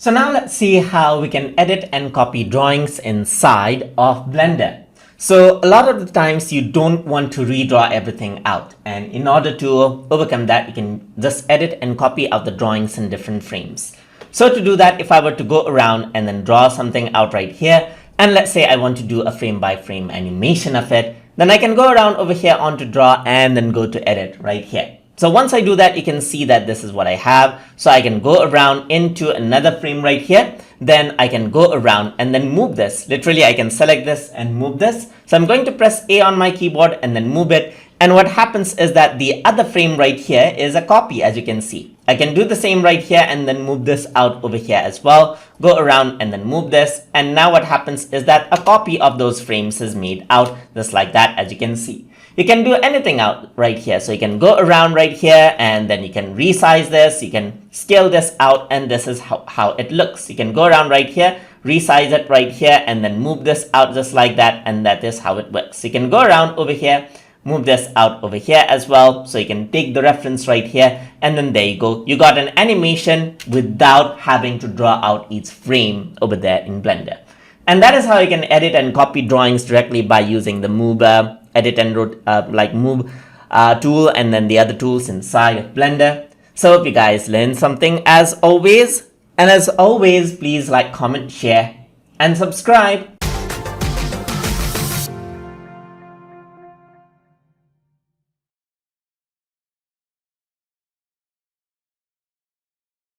So now let's see how we can edit and copy drawings inside of Blender. So a lot of the times you don't want to redraw everything out, and in order to overcome that, you can just edit and copy out the drawings in different frames. So to do that, if I were to go around and then draw something out right here, and let's say I want to do a frame by frame animation of it, then I can go around over here onto draw and then go to edit right here. So once I do that, you can see that this is what I have. So I can go around into another frame right here. Then I can go around and then move this. Literally, I can select this and move this. So I'm going to press A on my keyboard and then move it. And what happens is that the other frame right here is a copy, as you can see. I can do the same right here and then move this out over here as well. Go around and then move this. And now what happens is that a copy of those frames is made out just like that, as you can see. You can do anything out right here. So you can go around right here and then you can resize this. You can scale this out and this is how it looks. You can go around right here, resize it right here and then move this out just like that. And that is how it works. You can go around over here, move this out over here as well. So you can take the reference right here and then there you go. You got an animation without having to draw out each frame over there in Blender. And that is how you can edit and copy drawings directly by using the move edit and move tool and then the other tools inside of Blender. So hope you guys learned something as always. And as always, please like, comment, share and subscribe.